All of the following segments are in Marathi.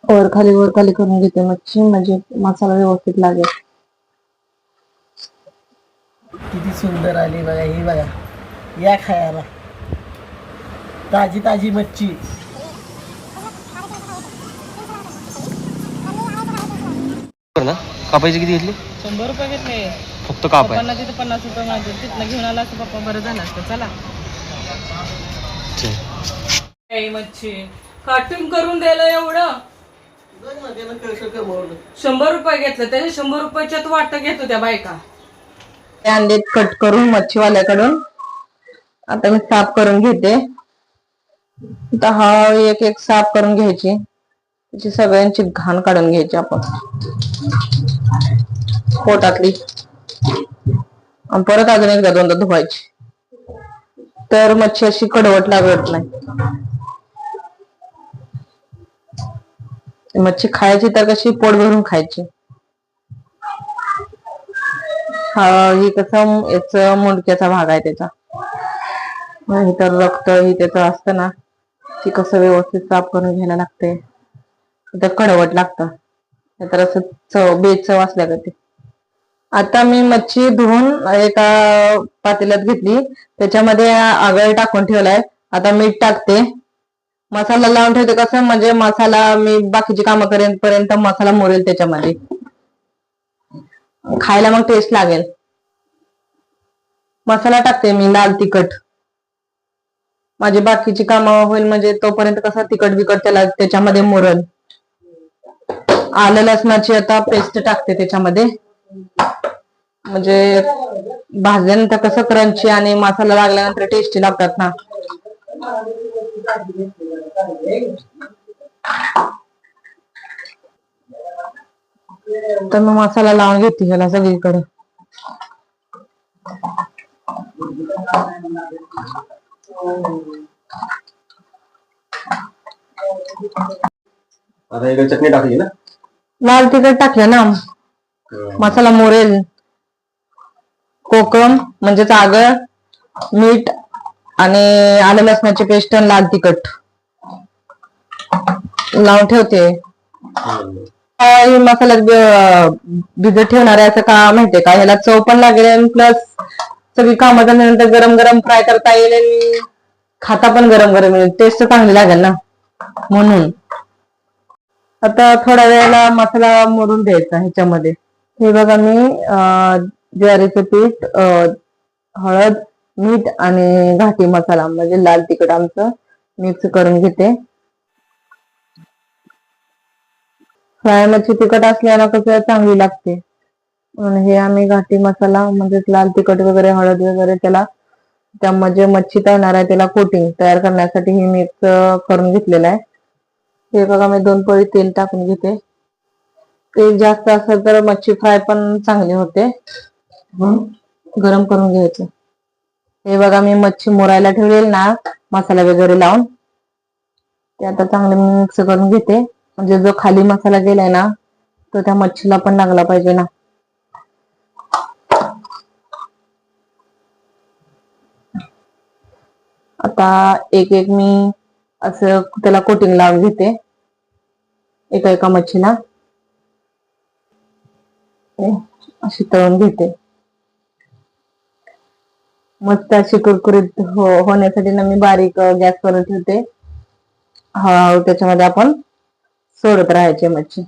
वर खाली करून घेते मच्छी, म्हणजे मसाला व्यवस्थित लागेल. किती सुंदर आली बघा, ही बघा, या खायला ताजी ताजी मच्छी. ना कापायची किती घेतली? 100 रुपये घेतले फक्त कापाय. पप्पांना तिथे 50 रुपये मागतील, तिथनं घेऊन आला असं पप्पा बरं झालं असतं. चला मच्छी काटून करून द्यायला एवढं 100 रुपये घेतलं, त्याचे 100 रुपयाच्यात वाटत घेतो त्या बायका. अंडे कट करून मच्छीवाल्याकडून आता मी साफ करून घेते. आता हा एक एक साफ करून घ्यायची, त्याची सगळ्यांची घाण काढून घ्यायची आपण पोटातली, आणि परत अजून एकदा दोनदा धुवायची, तर मच्छी अशी कडवट लागत नाही. मच्छी खायची तर कशी पोट भरून खायची. हा ही कसं याच मुंडक्याचा भाग आहे त्याचा, हे तर रक्त ही त्याच असतं ना, ती कसं व्यवस्थित साफ करून घ्यायला लागते. तर कडवट लागतं, तर असं चव बेचव असल्या का ते. आता मी मच्छी धुवून एका पातेल्यात घेतली, त्याच्यामध्ये आगळ टाकून ठेवलाय. आता मीठ टाकते, मसाला लावून ठेवते, कसं म्हणजे मसाला मी बाकीची कामं करेपर्यंत मसाला मुरेल त्याच्यामध्ये, खायला मग टेस्ट लागेल. मसाला टाकते मी लाल तिखट, माझी बाकीची कामं होईल म्हणजे तोपर्यंत कसं तिखट बिकट त्याला त्याच्यामध्ये मुरल. आलं लसणाची आता पेस्ट टाकते त्याच्यामध्ये, म्हणजे भाजल्यानंतर कसं क्रंची आणि मसाला लागल्यानंतर टेस्टी लागतात ना. तर मग मसाला लावून घेते ह्याला सगळीकडे. आता इकडे चटणी टाकली ना, लाल तिखट टाकलं ना, मसाला मोरेल. कोकम म्हणजे आगळ, मीठ आणि आलं लसणाची पेस्ट आणि लाल तिखट लावून ठेवते. मसाल्यात भिजत ठेवणार आहे असं का माहितीये का, ह्याला चव पण लागेल, प्लस सगळी कामं झाल्यानंतर गरम गरम फ्राय करता येईल आणि खाता पण गरम गरम येईल, टेस्ट चांगली लागेल ना म्हणून. आता थोड्या वेळेला मसाला मोडून द्यायचा ह्याच्यामध्ये. हे बघा मी ज्वारीचं पीठ, हळद, मीठ आणि घाटी मसाला म्हणजे लाल तिखट आमचं मिक्स करून घेते. फ्राय मच्छी तिखट असल्यानं कसं चांगली लागते, म्हणून हे आम्ही घाटी मसाला म्हणजे लाल तिखट वगैरे हळद वगैरे त्याला त्यामध्ये मच्छी तळणार आहे त्याला कोटिंग तयार करण्यासाठी हे मिक्स करून घेतलेलं आहे. हे बघा मी 2 पळी तेल टाकून घेते. तेल जास्त असेल तर मच्छी फ्राय पण चांगली होते, गरम करून घ्यायचं. हे बघा मी मच्छी मोरायला ठेवलेली ना मसाला वगैरे लावून, ते आता चांगले मिक्स करून घेते, म्हणजे जो खाली मसाला गेलाय ना तो त्या मच्छीला पण लागला पाहिजे ना. आता एक एक मी असं त्याला कोटिंग लावून घेते एका एका मच्छीला, अशी तळून घेते. मस्त अशी कुरकुरीत होण्यासाठी ना मी बारीक गॅसवर ठेवते. हळूहळू त्याच्यामध्ये आपण सोडत राहायची मच्छी,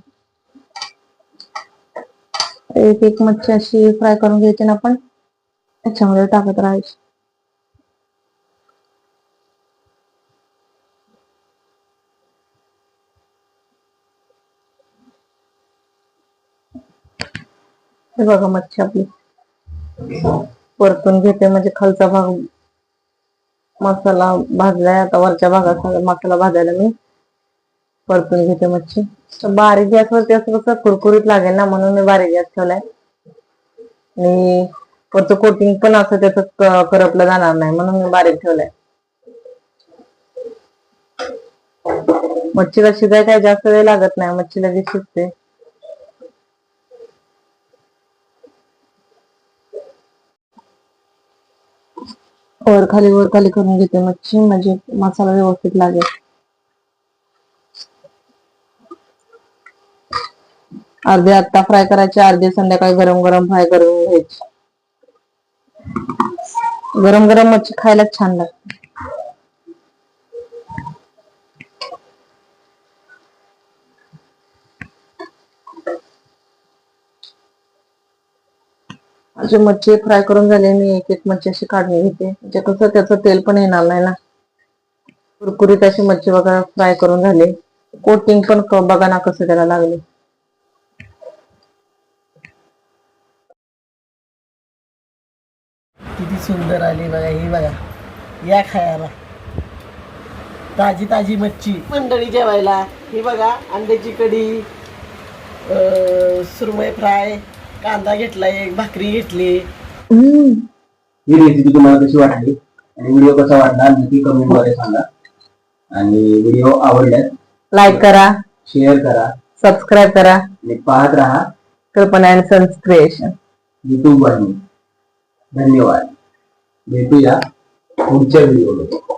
एक एक मच्छी अशी फ्राय करून घ्यायची ना आपण त्याच्यामध्ये टाकत राहायची. हे बघा मच्छी आपली परतून घेते, म्हणजे खालचा भाग मसाला भाजलाय, आता वरच्या भागात मसाला भाजायला मी परतून घेते मच्छी. बारीक गॅसवरती असं कसं कुरकुरीत लागेल ना, म्हणून मी बारीक गॅस ठेवलाय. आणि वरचं कोटिंग पण असं त्याचं करपलं जाणार नाही म्हणून मी बारीक ठेवलाय. मच्छीला शिजाय काय जास्त वेळ लागत नाही, मच्छी लगेच शिजते. वर खाली करून घेते मच्छी, म्हणजे मसाला व्यवस्थित लागेल. अर्धे आत्ता फ्राय करायचे, अर्धे संध्याकाळी गरम गरम फ्राय करून घ्यायचे. गरम गरम मच्छी खायला छान लागते. अशी मच्छी फ्राय करून झाली. मी एक एक मच्छी अशी काढून घेते, म्हणजे कसं त्याचं तेल पण येणार नाही ना. कुरकुरीत अशी मच्छी बघा फ्राय करून झाली. कोटिंग पण बघा ना कसं त्याला लागले. किती सुंदर आली बघा, ही बघा. या खायला ताजी ताजी मच्छी. मंडळी जेवायला ही बघा, अंड्याची कढी, सुरमई फ्राय, कांदा घेतला, एक भाकरी घेतली. ही रेसिपी तुम्हाला कशी वाटली आणि व्हिडिओ कसा वाटला नक्की कमेंटद्वारे सांगा. आणि व्हिडिओ आवडल्यास लाईक करा, शेअर करा, सबस्क्राईब करा आणि पाहत राहा कल्पना अँड सन्स क्रिएशन युट्यूब वाहिनी. धन्यवाद. भेटूया पुढच्या व्हिडिओमध्ये.